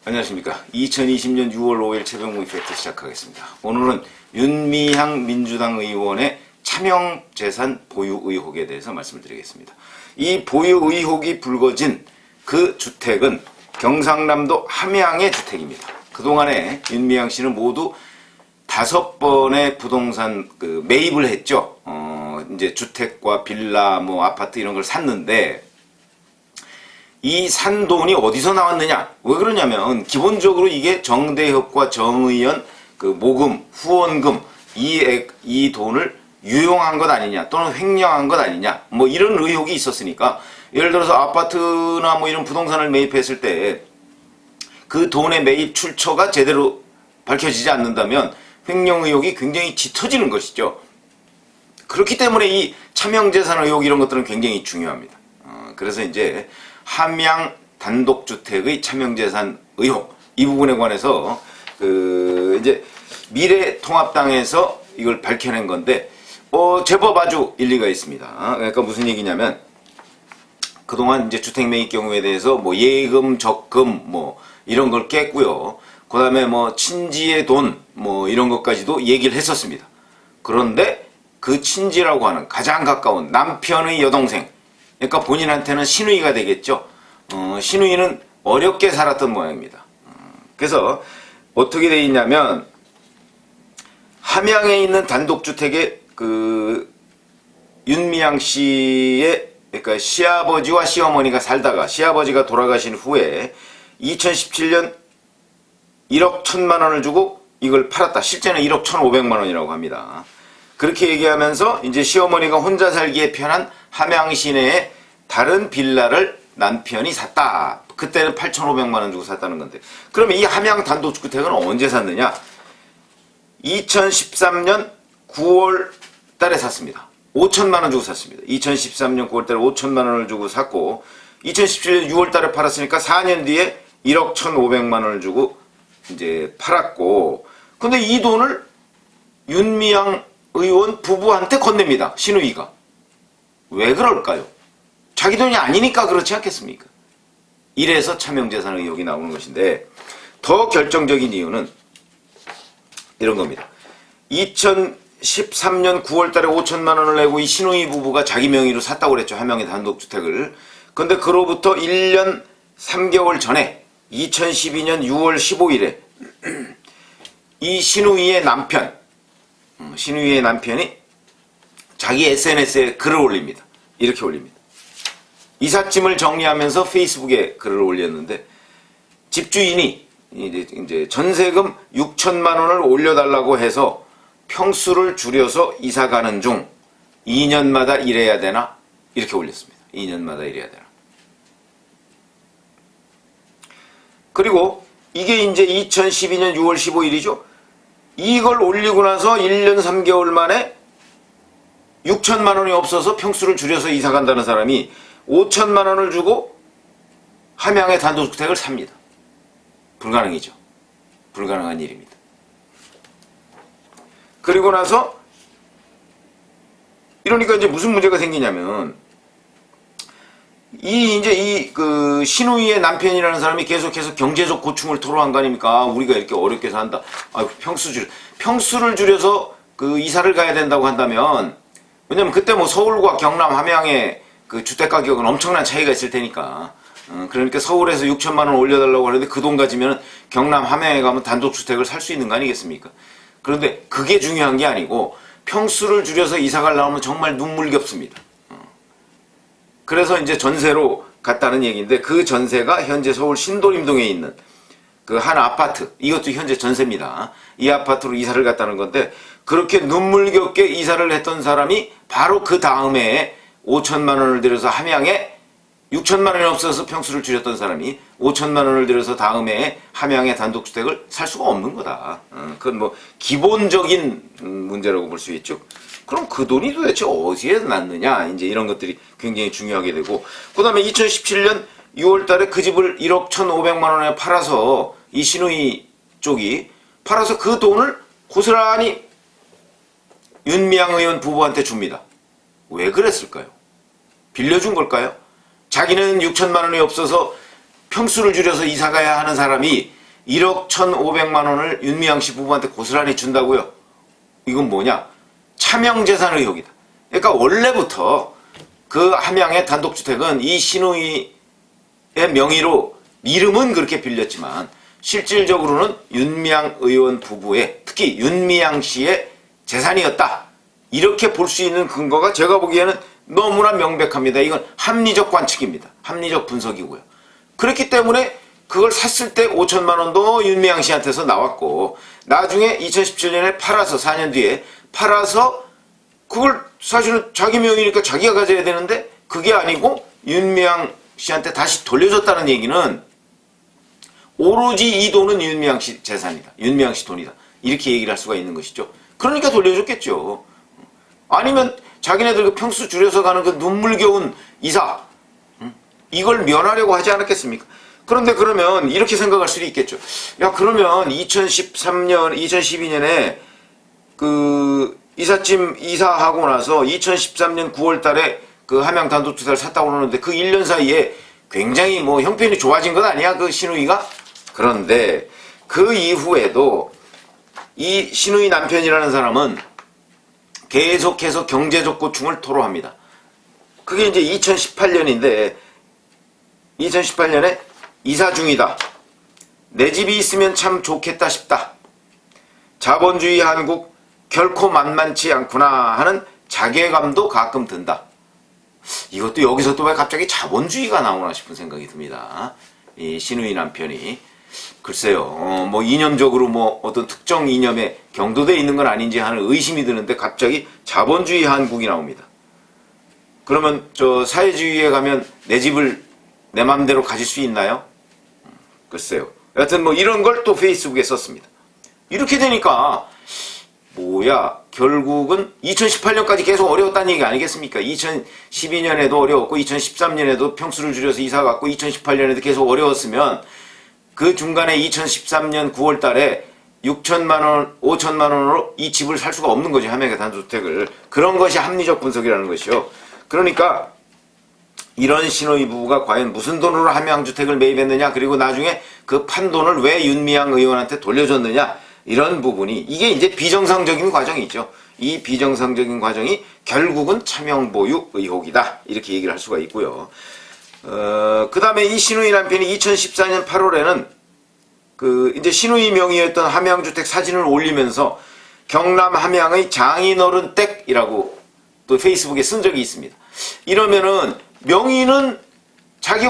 안녕하십니까. 2020년 6월 5일 최병무 이펙트 시작하겠습니다. 오늘은 윤미향 민주당 의원의 차명재산 보유 의혹에 대해서 말씀을 드리겠습니다. 이 보유 의혹이 불거진 그 주택은 경상남도 함양의 주택입니다. 그동안에 윤미향 씨는 모두 5번의 부동산 매입을 했죠. 이제 주택과 빌라, 아파트 이런 걸 샀는데, 이 산 돈이 어디서 나왔느냐? 왜 그러냐면 기본적으로 이게 정대협과 정의연 모금, 후원금 이 돈을 유용한 것 아니냐 또는 횡령한 것 아니냐 이런 의혹이 있었으니까, 예를 들어서 아파트나 이런 부동산을 매입했을 때 그 돈의 매입 출처가 제대로 밝혀지지 않는다면 횡령 의혹이 굉장히 짙어지는 것이죠. 그렇기 때문에 이 차명재산 의혹 이런 것들은 굉장히 중요합니다. 그래서 이제 함양 단독주택의 차명재산 의혹 이 부분에 관해서 이제 미래통합당에서 이걸 밝혀낸 건데 제법 아주 일리가 있습니다. 그러니까 무슨 얘기냐면, 그동안 이제 주택 매입 경우에 대해서 예금, 적금 이런 걸 깼고요. 그다음에 친지의 돈 이런 것까지도 얘기를 했었습니다. 그런데 그 친지라고 하는 가장 가까운 남편의 여동생, 그러니까 본인한테는 시누이가 되겠죠. 시누이는 어렵게 살았던 모양입니다. 그래서 어떻게 돼 있냐면, 함양에 있는 단독주택에 윤미향 씨의 그러니까 시아버지와 시어머니가 살다가 시아버지가 돌아가신 후에 2017년 1억 1천만 원을 주고 이걸 팔았다. 실제는 1억 1,500만 원이라고 합니다. 그렇게 얘기하면서 이제 시어머니가 혼자 살기에 편한 함양 시내에 다른 빌라를 남편이 샀다. 그때는 8,500만 원 주고 샀다는 건데, 그러면 이 함양 단독주택은 언제 샀느냐? 2013년 9월 달에 샀습니다. 5천만 원 주고 샀습니다. 2013년 9월 달에 5천만 원을 주고 샀고, 2017년 6월 달에 팔았으니까 4년 뒤에 1억 1,500만 원을 주고 이제 팔았고, 근데 이 돈을 윤미향 의원 부부한테 건넵니다. 시누이가. 왜 그럴까요? 자기 돈이 아니니까 그렇지 않겠습니까? 이래서 차명재산 의혹이 나오는 것인데, 더 결정적인 이유는 이런 겁니다. 2013년 9월 달에 5천만 원을 내고 이 시누이 부부가 자기 명의로 샀다고 그랬죠. 함양의 단독주택을. 근데 그로부터 1년 3개월 전에 2012년 6월 15일에 이 시누이의 남편이 자기 SNS에 글을 올립니다. 이렇게 올립니다. 이삿짐을 정리하면서 페이스북에 글을 올렸는데, 집주인이 이제 전세금 6천만 원을 올려달라고 해서 평수를 줄여서 이사 가는 중 2년마다 일해야 되나? 이렇게 올렸습니다. 2년마다 일해야 되나? 그리고 이게 이제 2012년 6월 15일이죠. 이걸 올리고 나서 1년 3개월 만에 6천만 원이 없어서 평수를 줄여서 이사 간다는 사람이 5천만 원을 주고 함양의 단독주택을 삽니다. 불가능이죠. 불가능한 일입니다. 그리고 나서 이러니까 이제 무슨 문제가 생기냐면, 이 시누이의 남편이라는 사람이 계속해서 경제적 고충을 토로한 거 아닙니까? 우리가 이렇게 어렵게 산다. 평수를 줄여서 이사를 가야 된다고 한다면, 왜냐면 그때 서울과 경남 함양의 주택 가격은 엄청난 차이가 있을 테니까. 그러니까 서울에서 6천만 원 올려달라고 하는데 그 돈 가지면 경남 함양에 가면 단독주택을 살 수 있는 거 아니겠습니까? 그런데 그게 중요한 게 아니고, 평수를 줄여서 이사 가려고 하면 정말 눈물겹습니다. 그래서 이제 전세로 갔다는 얘기인데, 그 전세가 현재 서울 신도림동에 있는 한 아파트, 이것도 현재 전세입니다. 이 아파트로 이사를 갔다는 건데, 그렇게 눈물겹게 이사를 했던 사람이 바로 그 다음에 5천만 원을 들여서 함양에 6천만 원이 없어서 평수를 줄였던 사람이 5천만 원을 들여서 다음에 함양의 단독주택을 살 수가 없는 거다. 그건 기본적인 문제라고 볼 수 있죠. 그럼 그 돈이 도대체 어디에 났느냐, 이제 이런 것들이 굉장히 중요하게 되고, 그 다음에 2017년 6월 달에 그 집을 1억 1,500만 원에 팔아서, 이 시누이 쪽이 팔아서 그 돈을 고스란히 윤미향 의원 부부한테 줍니다. 왜 그랬을까요? 빌려준 걸까요? 자기는 6천만 원이 없어서 평수를 줄여서 이사가야 하는 사람이 1억 1,500만 원을 윤미향 씨 부부한테 고스란히 준다고요? 이건 뭐냐? 차명재산 의혹이다. 그러니까 원래부터 그 함양의 단독주택은 이 신우이의 명의로 이름은 그렇게 빌렸지만 실질적으로는 윤미향 의원 부부의, 특히 윤미향 씨의 재산이었다. 이렇게 볼 수 있는 근거가 제가 보기에는 너무나 명백합니다. 이건 합리적 관측입니다. 합리적 분석이고요. 그렇기 때문에 그걸 샀을 때 5천만 원도 윤미향 씨한테서 나왔고, 나중에 2017년에 팔아서, 4년 뒤에 팔아서 그걸 사실은 자기 명의니까 자기가 가져야 되는데 그게 아니고 윤미향 씨한테 다시 돌려줬다는 얘기는 오로지 이 돈은 윤미향 씨 재산이다. 윤미향 씨 돈이다. 이렇게 얘기를 할 수가 있는 것이죠. 그러니까 돌려줬겠죠. 아니면 자기네들 그 평수 줄여서 가는 그 눈물겨운 이사, 이걸 면하려고 하지 않았겠습니까? 그런데 그러면 이렇게 생각할 수도 있겠죠. 야, 그러면 2013년, 2012년에 그 이삿짐 이사하고 나서 2013년 9월 달에 그 함양 단독주택을 샀다고 그러는데 그 1년 사이에 굉장히 뭐 형편이 좋아진 건 아니야? 그 신우이가? 그런데 그 이후에도 이 신우이 남편이라는 사람은 계속해서 경제적 고충을 토로합니다. 그게 이제 2018년인데 2018년에 이사 중이다. 내 집이 있으면 참 좋겠다 싶다. 자본주의 한국 결코 만만치 않구나 하는 자괴감도 가끔 든다. 이것도 여기서 또 왜 갑자기 자본주의가 나오나 싶은 생각이 듭니다. 이 신우이 남편이. 글쎄요, 뭐 이념적으로 뭐 어떤 특정 이념에 경도돼 있는 건 아닌지 하는 의심이 드는데 갑자기 자본주의 한국이 나옵니다. 그러면 저 사회주의에 가면 내 집을 내 맘대로 가질 수 있나요? 글쎄요. 여하튼 뭐 이런 걸 또 페이스북에 썼습니다. 이렇게 되니까 뭐야, 결국은 2018년까지 계속 어려웠다는 얘기 아니겠습니까? 2012년에도 어려웠고 2013년에도 평수를 줄여서 이사 갔고 2018년에도 계속 어려웠으면 그 중간에 2013년 9월 달에 6천만 원, 5천만 원으로 이 집을 살 수가 없는 거죠. 함양의 단독주택을. 그런 것이 합리적 분석이라는 것이요. 그러니까 이런 신우이 부부가 과연 무슨 돈으로 함양주택을 매입했느냐, 그리고 나중에 그 판 돈을 왜 윤미향 의원한테 돌려줬느냐, 이런 부분이, 이게 이제 비정상적인 과정이죠. 이 비정상적인 과정이 결국은 차명보유 의혹이다. 이렇게 얘기를 할 수가 있고요. 그 다음에 이 신우이 남편이 2014년 8월에는 그 이제 신우이 명의였던 함양주택 사진을 올리면서 경남 함양의 장인어른 댁이라고 또 페이스북에 쓴 적이 있습니다. 이러면은 명의는 자기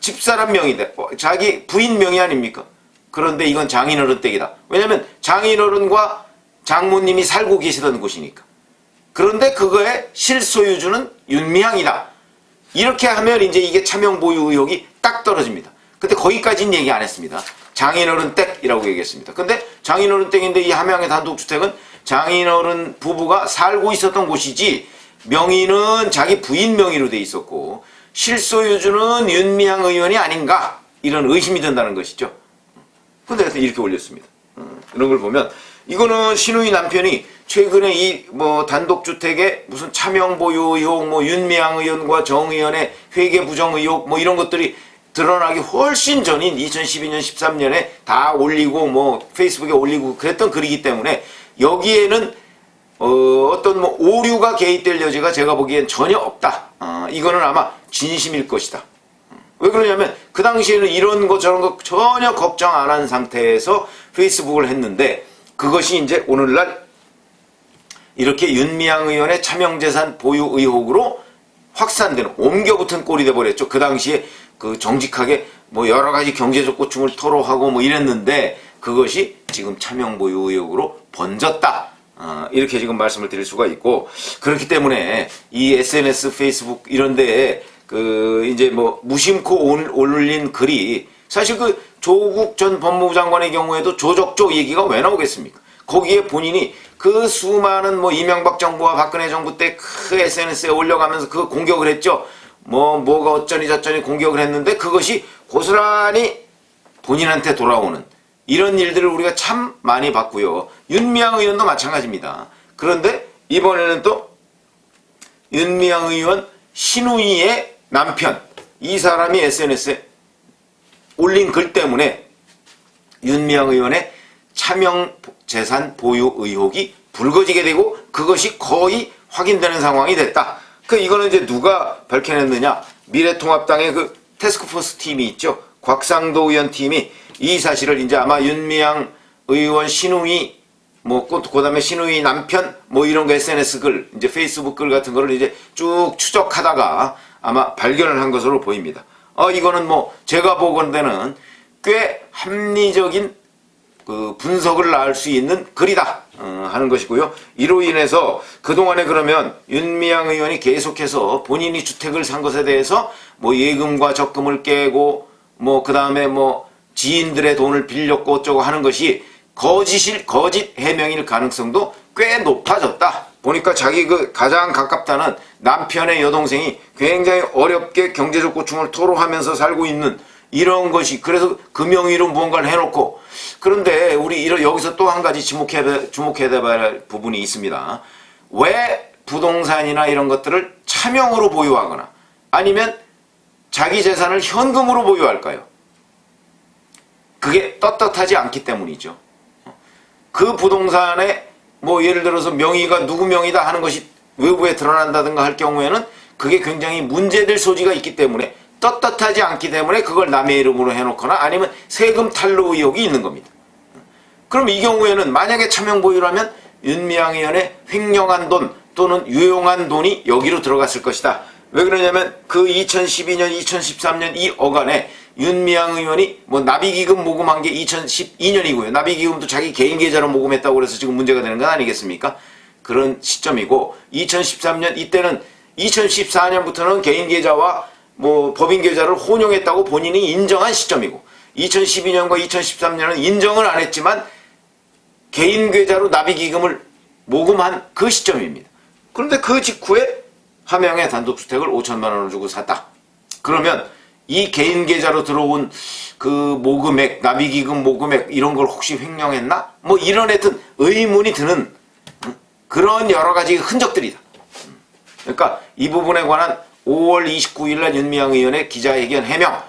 집사람 명의인데 자기 부인 명의 아닙니까? 그런데 이건 장인어른 댁이다. 왜냐면 장인어른과 장모님이 살고 계시던 곳이니까. 그런데 그거의 실소유주는 윤미향이다. 이렇게 하면 이제 이게 차명보유 의혹이 딱 떨어집니다. 근데 거기까지는 얘기 안 했습니다. 장인어른 댁이라고 얘기했습니다. 근데 장인어른 댁인데 이 함양의 단독주택은 장인어른 부부가 살고 있었던 곳이지 명의는 자기 부인 명의로 돼 있었고 실소유주는 윤미향 의원이 아닌가, 이런 의심이 든다는 것이죠. 근데 이렇게 올렸습니다. 이런 걸 보면 이거는 신우이 남편이 최근에 이 뭐 단독주택의 무슨 차명보유 의혹, 뭐 윤미향 의원과 정 의원의 회계 부정 의혹, 뭐 이런 것들이 드러나기 훨씬 전인 2012년 13년에 다 올리고 뭐 페이스북에 올리고 그랬던 글이기 때문에 여기에는 어떤 뭐 오류가 개입될 여지가 제가 보기엔 전혀 없다. 이거는 아마 진심일 것이다. 왜 그러냐면 그 당시에는 이런 거 저런 거 전혀 걱정 안 한 상태에서 페이스북을 했는데 그것이 이제 오늘날 이렇게 윤미향 의원의 차명재산 보유 의혹으로 확산되는, 옮겨붙은 꼴이 돼버렸죠. 그 당시에 그 정직하게 뭐 여러 가지 경제적 고충을 토로하고 뭐 이랬는데 그것이 지금 차명보유 의혹으로 번졌다. 이렇게 지금 말씀을 드릴 수가 있고, 그렇기 때문에 이 SNS, 페이스북 이런 데에 그 이제 뭐 무심코 올린 글이 사실 그 조국 전 법무부 장관의 경우에도 조적조 얘기가 왜 나오겠습니까? 거기에 본인이 그 수많은 뭐 이명박 정부와 박근혜 정부 때 그 SNS에 올려가면서 그 공격을 했죠. 뭐가 어쩌니 저쩌니 공격을 했는데 그것이 고스란히 본인한테 돌아오는 이런 일들을 우리가 참 많이 봤고요. 윤미향 의원도 마찬가지입니다. 그런데 이번에는 또 윤미향 의원 신우이의 남편, 이 사람이 SNS에 올린 글 때문에 윤미향 의원의 차명 재산 보유 의혹이 불거지게 되고 그것이 거의 확인되는 상황이 됐다. 이거는 이제 누가 밝혀냈느냐? 미래통합당의 그 태스크포스 팀이 있죠. 곽상도 의원 팀이 이 사실을 이제 아마 윤미향 의원 신우이 그다음에 신우이 남편 이런 거 SNS 글, 이제 페이스북 글 같은 거를 이제 쭉 추적하다가 아마 발견을 한 것으로 보입니다. 이거는 제가 보건대는 꽤 합리적인 그 분석을 낳을 수 있는 글이다 하는 것이고요. 이로 인해서 그동안에 그러면 윤미향 의원이 계속해서 본인이 주택을 산 것에 대해서 예금과 적금을 깨고 그 다음에 지인들의 돈을 빌렸고 어쩌고 하는 것이 거짓 해명일 가능성도 꽤 높아졌다. 보니까 자기 가장 가깝다는 남편의 여동생이 굉장히 어렵게 경제적 고충을 토로하면서 살고 있는 이런 것이, 그래서 그 명의로 무언가를 해놓고, 그런데 우리 여기서 또 한 가지 주목해야 할 부분이 있습니다. 왜 부동산이나 이런 것들을 차명으로 보유하거나 아니면 자기 재산을 현금으로 보유할까요? 그게 떳떳하지 않기 때문이죠. 그 부동산에 예를 들어서 명의가 누구 명의다 하는 것이 외부에 드러난다든가 할 경우에는 그게 굉장히 문제될 소지가 있기 때문에, 떳떳하지 않기 때문에 그걸 남의 이름으로 해놓거나 아니면 세금 탈루 의혹이 있는 겁니다. 그럼 이 경우에는 만약에 차명 보유라면 윤미향 의원의 횡령한 돈 또는 유용한 돈이 여기로 들어갔을 것이다. 왜 그러냐면 그 2012년, 2013년 이 어간에 윤미향 의원이 나비기금 모금한 게 2012년이고요. 나비기금도 자기 개인 계좌로 모금했다고 그래서 지금 문제가 되는 건 아니겠습니까? 그런 시점이고, 2013년 이때는 2014년부터는 개인 계좌와 법인 계좌를 혼용했다고 본인이 인정한 시점이고, 2012년과 2013년은 인정을 안 했지만 개인 계좌로 나비기금을 모금한 그 시점입니다. 그런데 그 직후에 함양의 단독주택을 5천만 원을 주고 샀다. 그러면 이 개인 계좌로 들어온 그 모금액, 나비기금 모금액 이런 걸 혹시 횡령했나? 이런 하여튼 의문이 드는 그런 여러 가지 흔적들이다. 그러니까 이 부분에 관한 5월 29일 날 윤미향 의원의 기자회견 해명,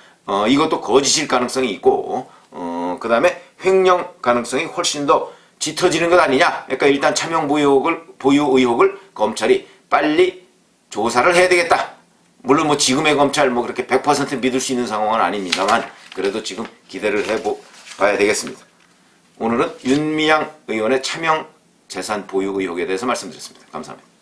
이것도 거짓일 가능성이 있고, 그 다음에 횡령 가능성이 훨씬 더 짙어지는 것 아니냐. 그러니까 일단 차명 보유 의혹을 검찰이 빨리 조사를 해야 되겠다. 물론 지금의 검찰 그렇게 100% 믿을 수 있는 상황은 아닙니다만, 그래도 지금 기대를 해봐야 되겠습니다. 오늘은 윤미향 의원의 차명 재산 보유 의혹에 대해서 말씀드렸습니다. 감사합니다.